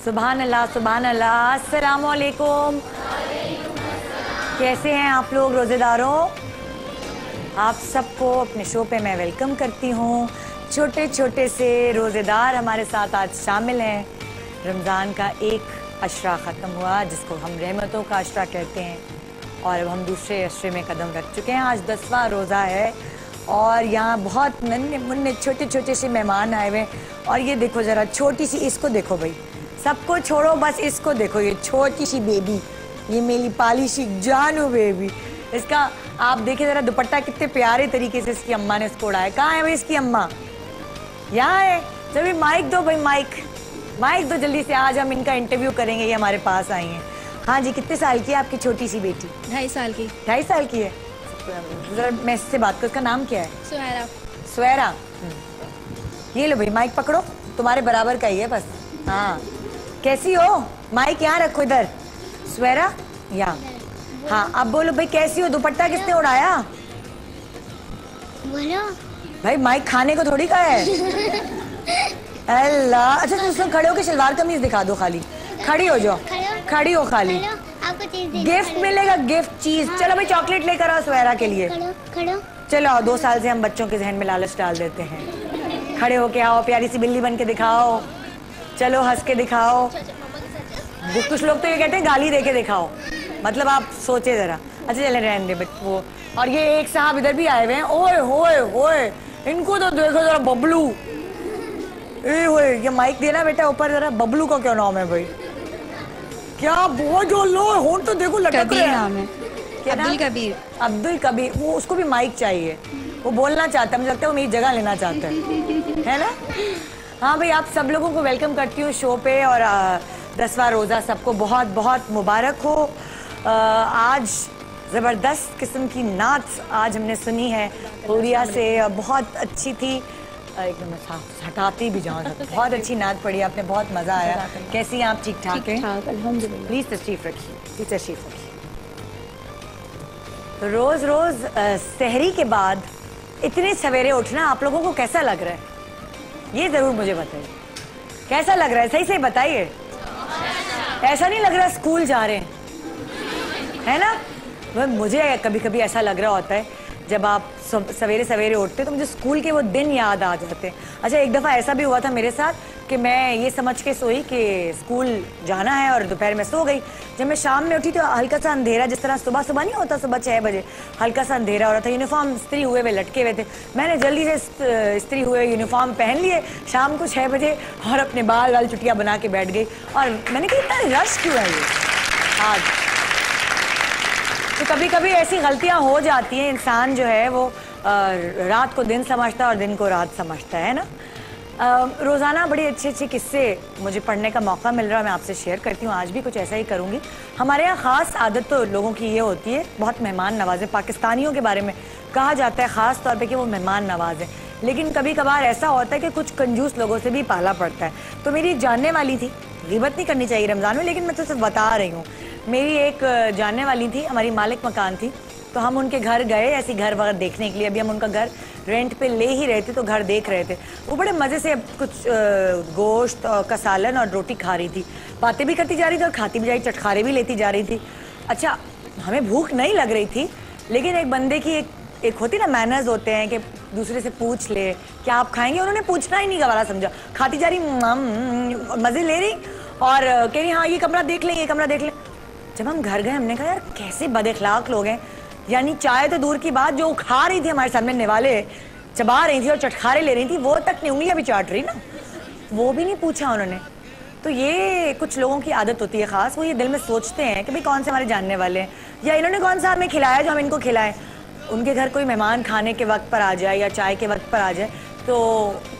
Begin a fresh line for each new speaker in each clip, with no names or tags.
सुभान अल्लाह, सुभान अल्लाह। अस्सलामु अलैकुम। कैसे हैं आप लोग रोज़ेदारों? आप सबको अपने शो पे मैं वेलकम करती हूँ। छोटे छोटे से रोज़ेदार हमारे साथ आज शामिल हैं। रमज़ान का एक अशरा ख़त्म हुआ जिसको हम रहमतों का अशरा कहते हैं और अब हम दूसरे अशरे में कदम रख चुके हैं। आज 10वां रोज़ा है और यहाँ बहुत नन्हे मुन्ने छोटे छोटे से मेहमान आए हुए हैं। और ये देखो ज़रा छोटी सी, इसको देखो भाई, सबको छोड़ो बस इसको देखो, ये छोटी सी बेबी, ये मेरी पाली सी जानू बेबी। इसका आप देखिए ज़रा दुपट्टा कितने प्यारे तरीके से इसकी अम्मा ने इसको उड़ाया। कहाँ है भाई इसकी अम्मा? यहाँ है। जब माइक दो भाई, माइक दो जल्दी से। आज हम इनका इंटरव्यू करेंगे, ये हमारे पास आई हैं। हाँ जी, कितने साल की है आपकी छोटी सी बेटी?
2.5 साल की।
2.5 साल की है। जरा मैं इससे बात करूँ, उसका नाम क्या है?
सुहैरा।
सुहैरा। ये लो भाई माइक पकड़ो, तुम्हारे बराबर का ही है बस। हाँ, कैसी हो? माइक यहाँ रखो इधर। सुहैरा यहाँ। हाँ, अब बोलो भाई कैसी हो? दुपट्टा किसने उड़ाया?
बोलो
भाई माइक खाने को थोड़ी का है। अल्लाह। अच्छा तुम खड़े हो के शलवार कमीज दिखा दो, खाली खड़ी हो जाओ, खड़ी हो खाली।
आपको चीज
गिफ्ट मिलेगा, गिफ्ट चीज। चलो भाई चॉकलेट लेकर आओ सुहैरा के लिए।
खड़ो।
चलो आओ, 2 साल से हम बच्चों के जहन में लालच डाल देते हैं। खड़े होके आओ, प्यारी सी बिल्ली बन के दिखाओ, चलो हंस के दिखाओ। कुछ लोग तो ये कहते हैं गाली दे के दिखाओ, मतलब आप सोचे जरा। अच्छा चले रहने दे वो। और ये एक साहब इधर भी आए हुए हैं। ओए होए होए, इनको तो देखो जरा, बबलू। ये माइक देना बेटा ऊपर जरा। बबलू का क्या नाम है भाई? क्या बहुत जो लो होंठ तो देखो लटक रहे हैं।
नाम है
क्या नाम? अब्दुल कबीर। वो उसको भी माइक चाहिए, वो बोलना चाहता है, मुझे लगता है वो मेरी जगह लेना चाहता है ना? हाँ भाई, आप सब लोगों को वेलकम करती हूँ शो पे। और 10वां रोज़ा सबको बहुत बहुत मुबारक हो। आज ज़बरदस्त किस्म की नात आज हमने सुनी है हुरिया से, बहुत अच्छी थी। एकदम हटाती भी जाऊँ, बहुत अच्छी नात पढ़ी आपने, बहुत मज़ा आया। कैसी हैं आप? ठीक ठाक हैं?
अल्हम्दुलिल्लाह।
प्लीज़ तशरीफ़ रखिए, प्लीज़ तशरीफ़ रखिए। रोज़ रोज़ सहरी के बाद इतने सवेरे उठना आप लोगों को कैसा लग रहा है? ये ज़रूर मुझे बताइए, कैसा लग रहा है? सही सही बताइए। ऐसा नहीं लग रहा स्कूल जा रहे हैं, है ना? मुझे कभी कभी ऐसा लग रहा होता है जब आप सवेरे सवेरे उठते तो मुझे स्कूल के वो दिन याद आ जाते हैं। अच्छा, एक दफ़ा ऐसा भी हुआ था मेरे साथ कि मैं ये समझ के सोई कि स्कूल जाना है और दोपहर में सो गई। जब मैं शाम में उठी तो हल्का सा अंधेरा, जिस तरह सुबह सुबह नहीं होता, सुबह 6 बजे हल्का सा अंधेरा हो रहा था। यूनिफॉर्म इस्त्री हुए हुए लटके हुए थे। मैंने जल्दी से इस्त्री हुए यूनिफॉर्म पहन लिए शाम को 6 बजे और अपने बाल वाल चुटिया बना के बैठ गई। और मैंने कहा इतना रश क्यों है ये आज? तो कभी कभी ऐसी गलतियां हो जाती हैं। इंसान जो है वो रात को दिन समझता है और दिन को रात समझता है ना। रोज़ाना बड़े अच्छे अच्छे किस्से मुझे पढ़ने का मौका मिल रहा है, मैं आपसे शेयर करती हूँ। आज भी कुछ ऐसा ही करूँगी। हमारे यहाँ ख़ास आदत तो लोगों की ये होती है, बहुत मेहमान नवाज़े। पाकिस्तानियों के बारे में कहा जाता है ख़ास तौर पे कि वो मेहमान नवाज़ हैं, लेकिन कभी कभार ऐसा होता है कि कुछ कंजूस लोगों से भी पाला पड़ता है। तो मेरी एक जानने वाली थी, ग़ीबत नहीं करनी चाहिए रमज़ान में, लेकिन मैं तो सिर्फ बता रही हूँ। मेरी एक जानने वाली थी, हमारी मालिक मकान थी, तो हम उनके घर गए ऐसी घर वगैरह देखने के लिए। अभी हम उनका घर रेंट पे ले ही रहे थे तो घर देख रहे थे। वो बड़े मज़े से कुछ गोश्त का सालन और रोटी खा रही थी, बातें भी करती जा रही थी और खाती भी जा रही, चटखारे भी लेती जा रही थी। अच्छा, हमें भूख नहीं लग रही थी, लेकिन एक बंदे की एक होती ना मैनर्स होते हैं कि दूसरे से पूछ ले क्या आप खाएंगे। उन्होंने पूछना ही नहीं गवारा समझा, खाती जा रही, मज़े ले रही और कह रही हाँ ये कमरा देख लें, ये कमरा देख लें। जब हम घर गए हमने कहा यार कैसे बदअखलाक लोग हैं। यानी चाय तो दूर की बात, जो खा रही थी हमारे सामने निवाले चबा रही थी और चटखारे ले रही थी, वो तक नहीं उंगलियां भी चाट रही ना, वो भी नहीं पूछा उन्होंने। तो ये कुछ लोगों की आदत होती है ख़ास, वो ये दिल में सोचते हैं कि भाई कौन से हमारे जानने वाले हैं या इन्होंने कौन सा हमें खिलाया जो हम इनको खिलाएं। उनके घर कोई मेहमान खाने के वक्त पर आ जाए या चाय के वक्त पर आ जाए तो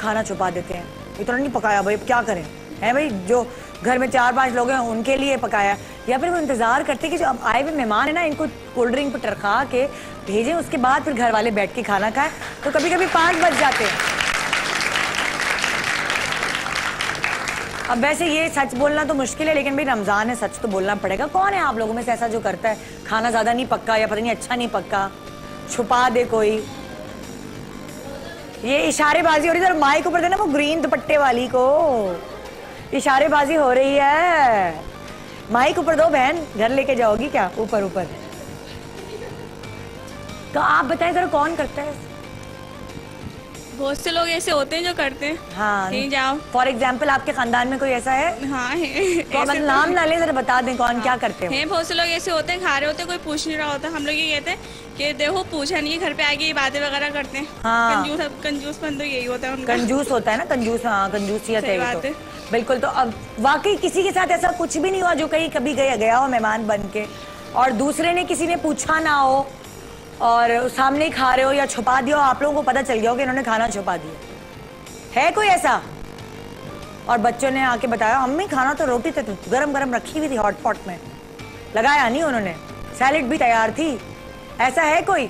खाना छुपा देते हैं, इतना नहीं पकाया भाई, क्या करें, है भाई जो घर में 4-5 लोग हैं उनके लिए पकाया। या फिर वो इंतज़ार करते कि जो अब आए हुए मेहमान है ना, इनको कोल्ड ड्रिंक पर टरखा के भेजें, उसके बाद फिर घर वाले बैठ के खाना खाएं। तो कभी कभी 5 बज जाते हैं। अब वैसे ये सच बोलना तो मुश्किल है, लेकिन भाई रमज़ान है, सच तो बोलना पड़ेगा। कौन है आप लोगों में से ऐसा जो करता है खाना ज़्यादा नहीं पक्का या पता नहीं अच्छा नहीं पक्का, छुपा दे कोई? ये इशारेबाजी हो रही है, माइक ऊपर देना वो ग्रीन दुपट्टे वाली को। इशारेबाजी हो रही है। माइक ऊपर दो बहन, घर लेके जाओगी क्या? ऊपर ऊपर। तो आप बताएं जरा कौन करता है?
बहुत से लोग ऐसे होते हैं जो करते हैं।
हाँ,
कहीं जाओ।
फॉर एग्जाम्पल आपके खानदान में कोई ऐसा है?
हाँ है।
तो मतलब नाम ना ले, जरा बता दें कौन क्या करते हैं।
हैं बहुत से लोग ऐसे होते हैं, खा रहे होते हैं, कोई पूछ नहीं रहा होता, हम लोग ये कहते हैं कि देखो पूछा नहीं है, घर पे आके ये बातें वगैरह करते हैं।
हाँ।
कंजूसपन तो यही होता है उनका।
कंजूस होता है ना, कंजूस। हाँ, कंजूसियत
सही
है
बात
ये
है।
तो। बिल्कुल। तो अब वाकई किसी के साथ ऐसा कुछ भी नहीं हुआ जो कहीं कभी गया हो मेहमान बन के, और दूसरे ने किसी ने पूछा ना हो और सामने ही खा रहे हो या छुपा दिया हो, आप लोगों को पता चल गया हो कि इन्होंने खाना छुपा दिया? है कोई ऐसा? और बच्चों ने आके बताया अम्मी खाना तो रोटी तो गरम गरम रखी हुई थी हॉट पॉट में, लगाया नहीं उन्होंने, सैलेड भी तैयार थी। ऐसा है कोई?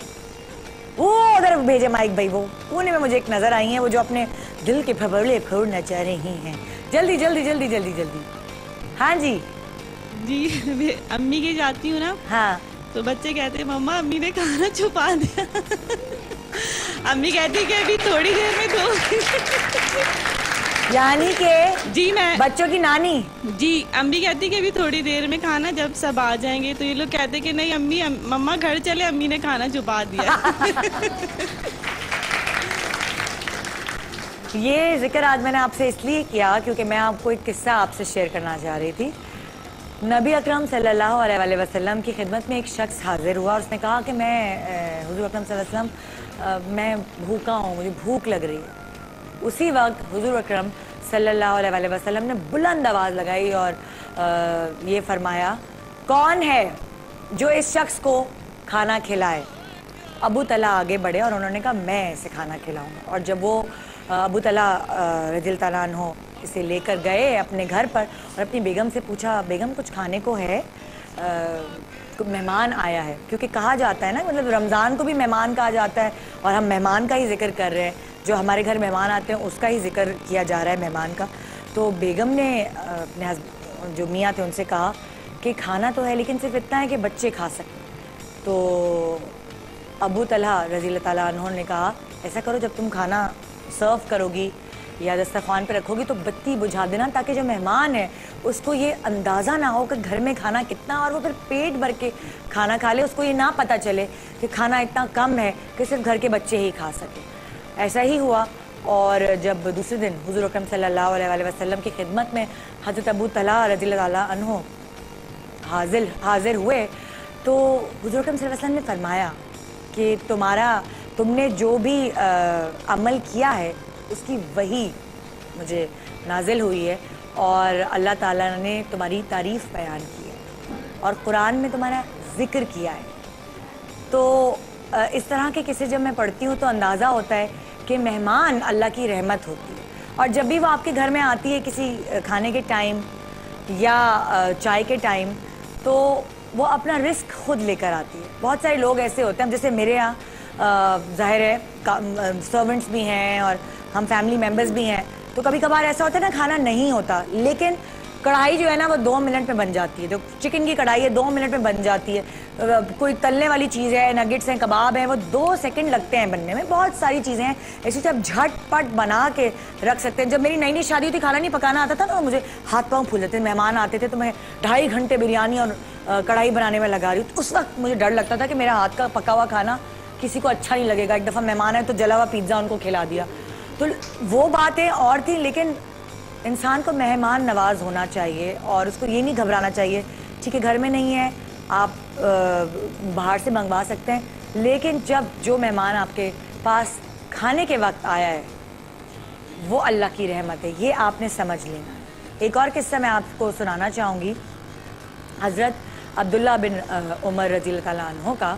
वो उधर भेजे माइक भाई, वो पुणे में मुझे एक नजर आई है, वो जो अपने दिल के फफड़े फोड़ना चाह रही हैं। जल्दी जल्दी जल्दी जल्दी जल्दी। हाँ जी
जी, अम्मी के जाती हूँ ना,
हाँ।
तो बच्चे कहते हैं मम्मा अम्मी ने खाना छुपा दिया। अम्मी कहती कि अभी थोड़ी देर में दो।
यानी कि
जी मैं
बच्चों की नानी।
जी, अम्मी कहती कि अभी थोड़ी देर में खाना, जब सब आ जाएंगे तो ये लोग कहते कि नहीं अम्मी मम्मा घर चले, अम्मी ने खाना छुपा दिया।
ये जिक्र आज मैंने आपसे इसलिए किया क्योंकि मैं आपको एक किस्सा आपसे शेयर करना चाह रही थी। नबी अकरम सल्लल्लाहु अलैहि वसल्लम की खिदमत में एक शख्स हाजिर हुआ और उसने कहा कि मैं हुजूर अकरम सल्लल्लाहु अलैहि वसल्लम मैं भूखा हूँ, मुझे भूख लग रही है। उसी वक्त हुजूर अकरम सल्लल्लाहु अलैहि वसल्लम ने बुलंद आवाज़ लगाई और ये फरमाया, कौन है जो इस शख्स को खाना खिलाए? अबू तला आगे बढ़े और उन्होंने कहा मैं इसे खाना खिलाऊंगा। और जब वो अबू तला रज़ियल्लाहु ताला अन्हु इसे लेकर गए अपने घर पर और अपनी बेगम से पूछा, बेगम कुछ खाने को है? मेहमान आया है। क्योंकि कहा जाता है ना, मतलब रमज़ान को भी मेहमान कहा जाता है और हम मेहमान का ही जिक्र कर रहे हैं, जो हमारे घर मेहमान आते हैं उसका ही जिक्र किया जा रहा है, मेहमान का। तो बेगम ने अपने जो मियाँ थे उनसे कहा कि खाना तो है लेकिन सिर्फ इतना है कि बच्चे खा सकें। तो अबू तलहा रज़ियल्लाहु ताला अन्हु ने कहा, ऐसा करो जब तुम खाना सर्व करोगी या दस्तरखान पे रखोगी तो बत्ती बुझा देना, ताकि जो मेहमान है उसको ये अंदाज़ा ना हो कि घर में खाना कितना, और वो फिर पेट भर के खाना खा ले, उसको ये ना पता चले कि खाना इतना कम है कि सिर्फ घर के बच्चे ही खा सके। ऐसा ही हुआ। और जब दूसरे दिन हुज़ूर अकरम सल्लल्लाहु अलैहि वसल्लम की खिदमत में हज़रत अबू तलहा रज़ियल्लाहु ताला अन्हु हाजिर हुए तो हुज़ूर अकरम सल्लल्लाहु अलैहि वसल्लम ने फरमाया कि तुमने जो भी अमल किया है उसकी वही मुझे नाजिल हुई है और अल्लाह ताला ने तुम्हारी तारीफ़ बयान की है और कुरान में तुम्हारा ज़िक्र किया है। तो इस तरह के किस्से जब मैं पढ़ती हूँ तो अंदाज़ा होता है कि मेहमान अल्लाह की रहमत होती है, और जब भी वो आपके घर में आती है किसी खाने के टाइम या चाय के टाइम, तो वो अपना रिस्क खुद लेकर आती है। बहुत सारे लोग ऐसे होते हैं, जैसे मेरे यहाँ ज़ाहिर है सर्वेंट्स भी हैं और हम फैमिली मेम्बर्स भी हैं, तो कभी कभार ऐसा होता है ना खाना नहीं होता, लेकिन कढ़ाई जो है ना वो 2 मिनट में बन जाती है। जो चिकन की कढ़ाई है 2 मिनट में बन जाती है। कोई तलने वाली चीज़ है, नगेट्स हैं, कबाब हैं, वो 2 सेकंड लगते हैं बनने में। बहुत सारी चीज़ें हैं ऐसी आप झटपट बना के रख सकते हैं। जब मेरी नई नई शादी हुई थी, खाना नहीं पकाना आता था ना, मुझे हाथ पाँव फूल जाते थे। मेहमान आते थे तो मैं 2.5 घंटे बिरयानी और कढ़ाई बनाने में लगा रही हूँ। उस वक्त मुझे डर लगता था कि मेरा हाथ का पका हुआ खाना किसी को अच्छा नहीं लगेगा। एक दफ़ा मेहमान आए तो जला हुआ पिज़्ज़ा उनको खिला दिया। तो वो बातें और थी, लेकिन इंसान को मेहमान नवाज होना चाहिए और उसको ये नहीं घबराना चाहिए। ठीक है, घर में नहीं है, आप बाहर से मंगवा सकते हैं, लेकिन जब जो मेहमान आपके पास खाने के वक्त आया है वो अल्लाह की रहमत है, ये आपने समझ लेना है। एक और किस्सा मैं आपको सुनाना चाहूँगी हज़रत अब्दुल्ला बिन उमर रज़ियल्लाहु ताला अन्हु का।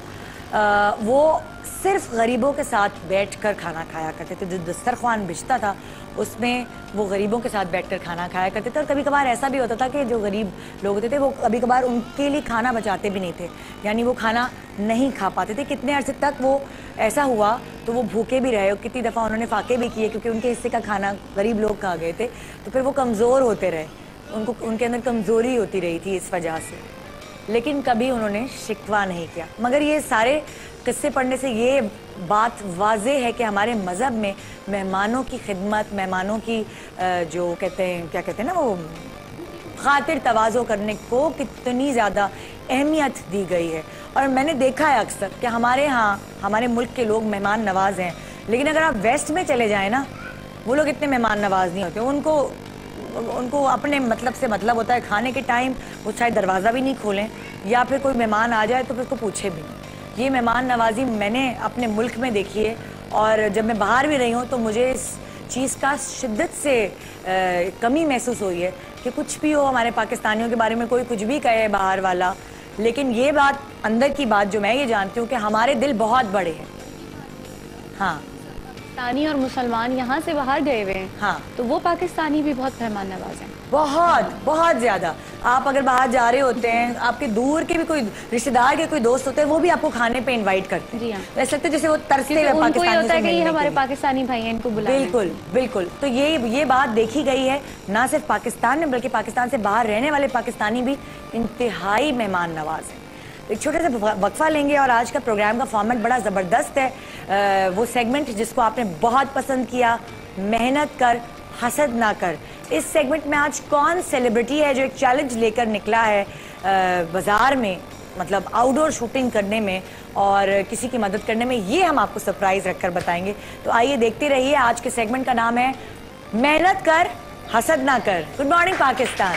वो सिर्फ गरीबों के साथ बैठकर खाना खाया करते थे। जो दस्तरखान बिछता था उसमें वो गरीबों के साथ बैठकर खाना खाया करते थे। और कभी कभार ऐसा भी होता था कि जो गरीब लोग होते थे वो कभी कभार उनके लिए खाना बचाते भी नहीं थे, यानी वो खाना नहीं खा पाते थे। कितने अरसे तक वो ऐसा हुआ तो वो भूखे भी रहे, कितनी दफ़ा उन्होंने फाके भी किए क्योंकि उनके हिस्से का खाना गरीब लोग खा गए थे। तो फिर वो कमज़ोर होते रहे, उनके अंदर कमज़ोरी होती रही थी इस वजह से, लेकिन कभी उन्होंने शिकवा नहीं किया। मगर ये सारे किस्से पढ़ने से ये बात वाज़े है कि हमारे मज़हब में मेहमानों की खिदमत, मेहमानों की जो कहते हैं, क्या कहते हैं ना, वो खातिर तवाज़ो करने को कितनी ज़्यादा अहमियत दी गई है। और मैंने देखा है अक्सर कि हमारे यहाँ, हमारे मुल्क के लोग मेहमान नवाज हैं, लेकिन अगर आप वेस्ट में चले जाएं ना, वो लोग इतने मेहमान नवाज नहीं होते। उनको अपने मतलब से मतलब होता है, खाने के टाइम वो चाहे दरवाज़ा भी नहीं खोलें या फिर कोई मेहमान आ जाए तो फिर उसको पूछे भी नहीं। ये मेहमान नवाजी मैंने अपने मुल्क में देखी है, और जब मैं बाहर भी रही हूँ तो मुझे इस चीज़ का शिद्दत से कमी महसूस हुई है कि कुछ भी हो, हमारे पाकिस्तानियों के बारे में कोई कुछ भी कहे बाहर वाला, लेकिन ये बात, अंदर की बात जो मैं ये जानती हूँ कि हमारे दिल बहुत बड़े हैं। हाँ,
पाकिस्तानी और मुसलमान यहाँ से बाहर गए हुए हैं,
हाँ,
तो वो पाकिस्तानी भी बहुत मेहमान नवाज हैं,
बहुत बहुत ज्यादा। आप अगर बाहर जा रहे होते हैं, आपके दूर के भी कोई रिश्तेदार के कोई दोस्त होते हैं, वो भी आपको खाने पे इनवाइट करते हैं।
जी हाँ।
ऐसा लगता है जैसे वो तरसते हुए
उनको ये
पाकिस्तानियों
होता
से
है कि ये
मिलने
हमारे
के लिए।
पाकिस्तानी भाई हैं, इनको बुलाएं।
बिल्कुल बिल्कुल। तो ये बात देखी गई है, ना सिर्फ पाकिस्तान में बल्कि पाकिस्तान से बाहर रहने वाले पाकिस्तानी भी इंतहाई मेहमान नवाज हैं। एक छोटा सा वक्फा लेंगे और आज का प्रोग्राम का फॉर्मेट बड़ा ज़बरदस्त है। वो सेगमेंट जिसको आपने बहुत पसंद किया, मेहनत कर हसद ना कर। इस सेगमेंट में आज कौन सेलिब्रिटी है जो एक चैलेंज लेकर निकला है बाज़ार में, मतलब आउटडोर शूटिंग करने में और किसी की मदद करने में, ये हम आपको सरप्राइज रखकर बताएंगे। तो आइए देखते रहिए। आज के सेगमेंट का नाम है मेहनत कर हसद ना कर। Good morning Pakistan.